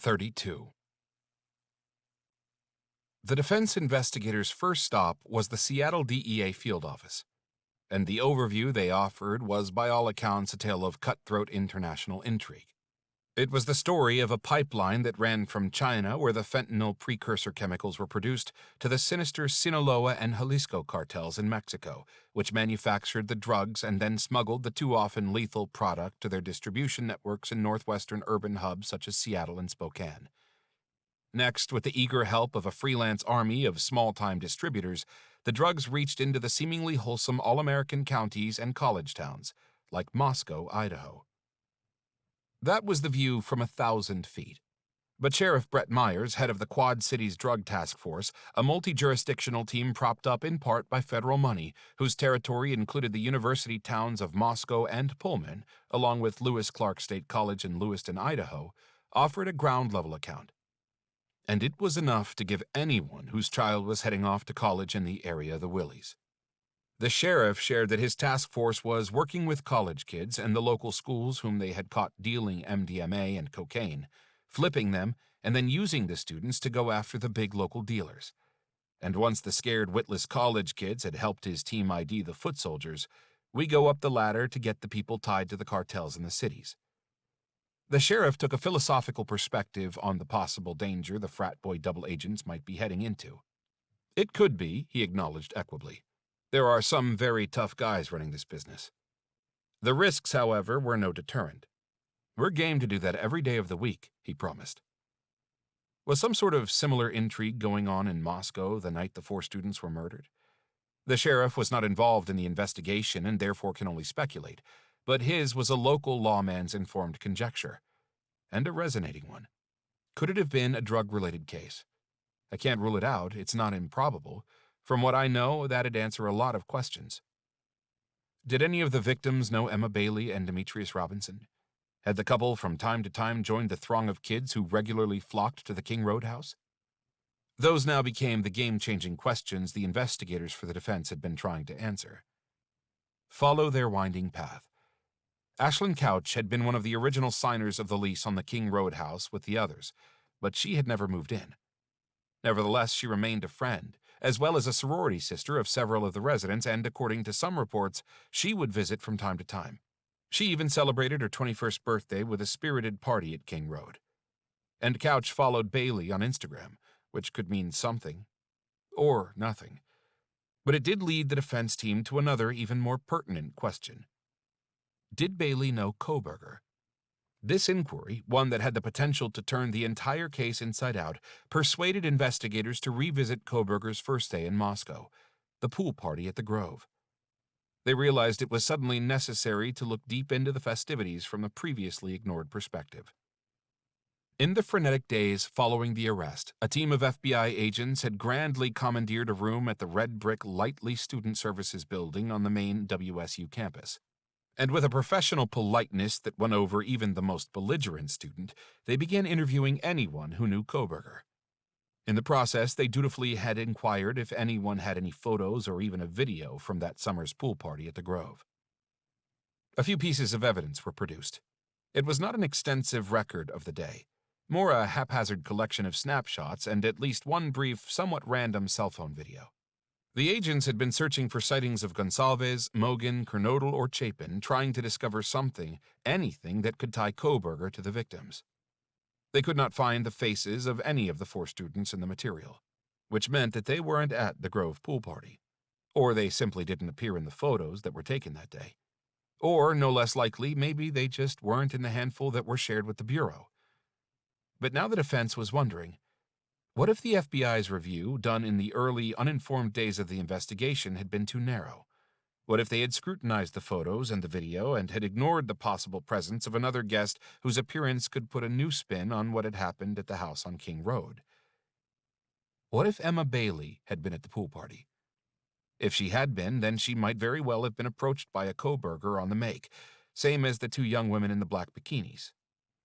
32. The defense investigators' first stop was the Seattle DEA field office, and the overview they offered was by all accounts a tale of cutthroat international intrigue. It was the story of a pipeline that ran from China, where the fentanyl precursor chemicals were produced, to the sinister Sinaloa and Jalisco cartels in Mexico, which manufactured the drugs and then smuggled the too often lethal product to their distribution networks in northwestern urban hubs such as Seattle and Spokane. Next, with the eager help of a freelance army of small-time distributors, the drugs reached into the seemingly wholesome all-American counties and college towns, like Moscow, Idaho. That was the view from 1,000 feet. But Sheriff Brett Myers, head of the Quad Cities Drug Task Force, a multi-jurisdictional team propped up in part by federal money, whose territory included the university towns of Moscow and Pullman, along with Lewis Clark State College in Lewiston, Idaho, offered a ground-level account. And it was enough to give anyone whose child was heading off to college in the area the willies. The sheriff shared that his task force was working with college kids and the local schools whom they had caught dealing MDMA and cocaine, flipping them, and then using the students to go after the big local dealers. And once the scared, witless college kids had helped his team ID the foot soldiers, we go up the ladder to get the people tied to the cartels in the cities. The sheriff took a philosophical perspective on the possible danger the frat boy double agents might be heading into. It could be, he acknowledged equably. There are some very tough guys running this business. The risks, however, were no deterrent. We're game to do that every day of the week, he promised. Was some sort of similar intrigue going on in Moscow the night the 4 students were murdered? The sheriff was not involved in the investigation and therefore can only speculate, but his was a local lawman's informed conjecture, and a resonating one. Could it have been a drug-related case? I can't rule it out, it's not improbable. From what I know, that'd answer a lot of questions. Did any of the victims know Emma Bailey and Demetrius Robinson? Had the couple from time to time joined the throng of kids who regularly flocked to the King Road house? Those now became the game-changing questions the investigators for the defense had been trying to answer. Follow their winding path. Ashlyn Couch had been one of the original signers of the lease on the King Road house with the others, but she had never moved in. Nevertheless, she remained a friend, as well as a sorority sister of several of the residents, and according to some reports, she would visit from time to time. She even celebrated her 21st birthday with a spirited party at King Road. And Couch followed Bailey on Instagram, which could mean something, or nothing. But it did lead the defense team to another, even more pertinent question. Did Bailey know Kohberger? This inquiry, one that had the potential to turn the entire case inside out, persuaded investigators to revisit Kohberger's first day in Moscow, the pool party at the Grove. They realized it was suddenly necessary to look deep into the festivities from a previously ignored perspective. In the frenetic days following the arrest, a team of FBI agents had grandly commandeered a room at the red brick Lightly Student Services building on the main WSU campus. And with a professional politeness that won over even the most belligerent student, they began interviewing anyone who knew Kohberger. In the process, they dutifully had inquired if anyone had any photos or even a video from that summer's pool party at the Grove. A few pieces of evidence were produced. It was not an extensive record of the day, more a haphazard collection of snapshots and at least one brief, somewhat random cell phone video. The agents had been searching for sightings of Gonsalves, Mogan, Kernodle, or Chapin, trying to discover something, anything that could tie Kohberger to the victims. They could not find the faces of any of the 4 students in the material, which meant that they weren't at the Grove pool party, or they simply didn't appear in the photos that were taken that day. Or, no less likely, maybe they just weren't in the handful that were shared with the Bureau. But now the defense was wondering, what if the FBI's review, done in the early, uninformed days of the investigation, had been too narrow? What if they had scrutinized the photos and the video and had ignored the possible presence of another guest whose appearance could put a new spin on what had happened at the house on King Road? What if Emma Bailey had been at the pool party? If she had been, then she might very well have been approached by a Kohberger on the make, same as the 2 young women in the black bikinis.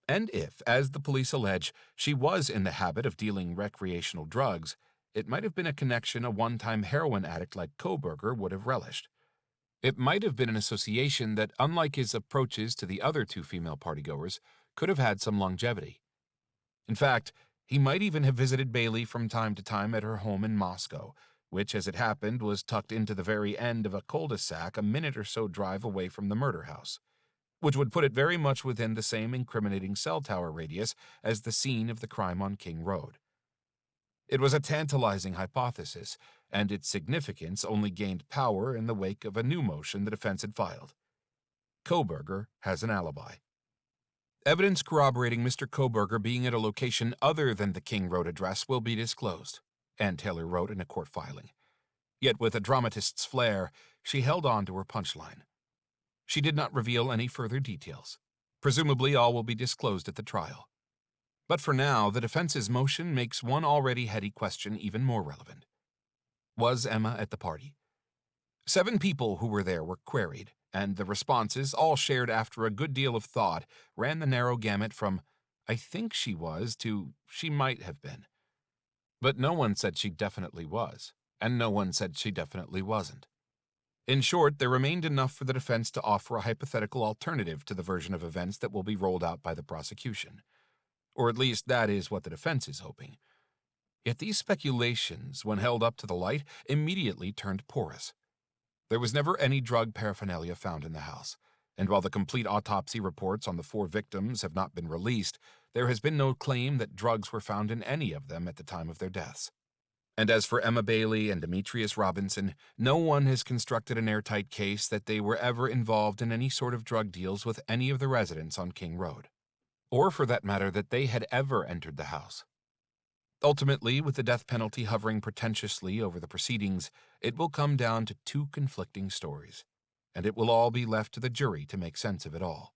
And if, as the police allege, she was in the habit of dealing recreational drugs, it might have been a connection a one-time heroin addict like Kohberger would have relished. It might have been an association that, unlike his approaches to the other 2 female partygoers, could have had some longevity. In fact, he might even have visited Bailey from time to time at her home in Moscow, which, as it happened, was tucked into the very end of a cul-de-sac a minute or so drive away from the murder house, which would put it very much within the same incriminating cell tower radius as the scene of the crime on King Road. It was a tantalizing hypothesis, and its significance only gained power in the wake of a new motion the defense had filed. Kohberger has an alibi. Evidence corroborating Mr. Kohberger being at a location other than the King Road address will be disclosed, Ann Taylor wrote in a court filing. Yet with a dramatist's flair, she held on to her punchline. She did not reveal any further details. Presumably all will be disclosed at the trial. But for now, the defense's motion makes one already heady question even more relevant. Was Emma at the party? 7 people who were there were queried, and the responses, all shared after a good deal of thought, ran the narrow gamut from, "I think she was," to "she might have been." But no one said she definitely was, and no one said she definitely wasn't. In short, there remained enough for the defense to offer a hypothetical alternative to the version of events that will be rolled out by the prosecution. Or at least that is what the defense is hoping. Yet these speculations, when held up to the light, immediately turned porous. There was never any drug paraphernalia found in the house, and while the complete autopsy reports on the 4 victims have not been released, there has been no claim that drugs were found in any of them at the time of their deaths. And as for Emma Bailey and Demetrius Robinson, no one has constructed an airtight case that they were ever involved in any sort of drug deals with any of the residents on King Road, or for that matter that they had ever entered the house. Ultimately, with the death penalty hovering pretentiously over the proceedings, it will come down to 2 conflicting stories, and it will all be left to the jury to make sense of it all.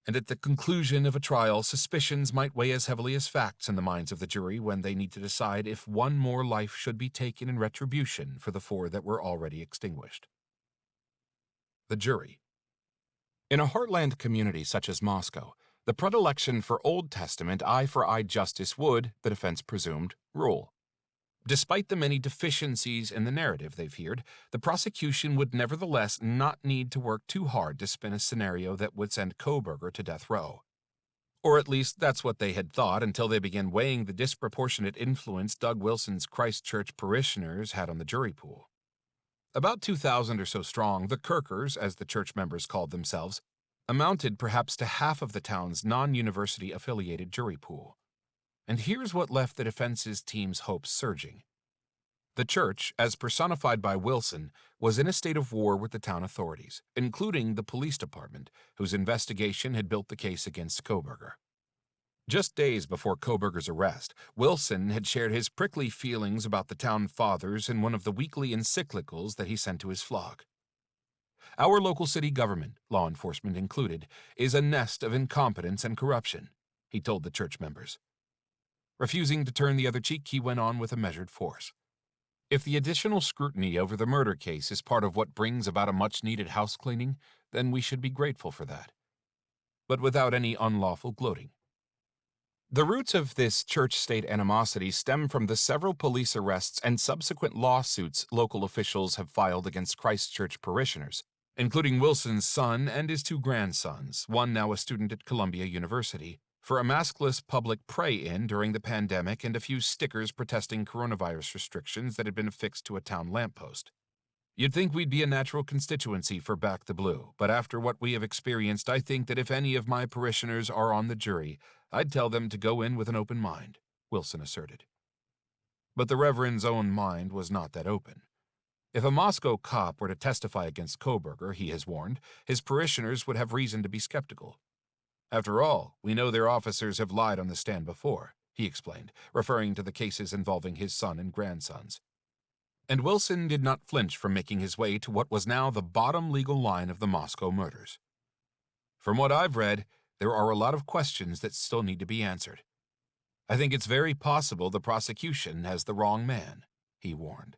And at the conclusion of a trial, suspicions might weigh as heavily as facts in the minds of the jury when they need to decide if one more life should be taken in retribution for the 4 that were already extinguished. The jury. In a heartland community such as Moscow, the predilection for Old Testament eye-for-eye justice would, the defense presumed, rule. Despite the many deficiencies in the narrative they feared, the prosecution would nevertheless not need to work too hard to spin a scenario that would send Kohberger to death row. Or at least that's what they had thought until they began weighing the disproportionate influence Doug Wilson's Christchurch parishioners had on the jury pool. About 2,000 or so strong, the Kirkers, as the church members called themselves, amounted perhaps to half of the town's non-university affiliated jury pool. And here's what left the defense's team's hopes surging. The church, as personified by Wilson, was in a state of war with the town authorities, including the police department, whose investigation had built the case against Kohberger. Just days before Kohberger's arrest, Wilson had shared his prickly feelings about the town fathers in one of the weekly encyclicals that he sent to his flock. Our local city government, law enforcement included, is a nest of incompetence and corruption, he told the church members. Refusing to turn the other cheek, he went on with a measured force. If the additional scrutiny over the murder case is part of what brings about a much-needed house cleaning, then we should be grateful for that. But without any unlawful gloating. The roots of this church-state animosity stem from the several police arrests and subsequent lawsuits local officials have filed against Christchurch parishioners, including Wilson's son and his 2 grandsons, one now a student at Columbia University, for a maskless public pray-in during the pandemic and a few stickers protesting coronavirus restrictions that had been affixed to a town lamppost. You'd think we'd be a natural constituency for Back the Blue, but after what we have experienced, I think that if any of my parishioners are on the jury, I'd tell them to go in with an open mind, Wilson asserted. But the Reverend's own mind was not that open. If a Moscow cop were to testify against Kohberger, he has warned, his parishioners would have reason to be skeptical. After all, we know their officers have lied on the stand before, he explained, referring to the cases involving his son and grandsons. And Wilson did not flinch from making his way to what was now the bottom legal line of the Moscow murders. From what I've read, there are a lot of questions that still need to be answered. I think it's very possible the prosecution has the wrong man, he warned.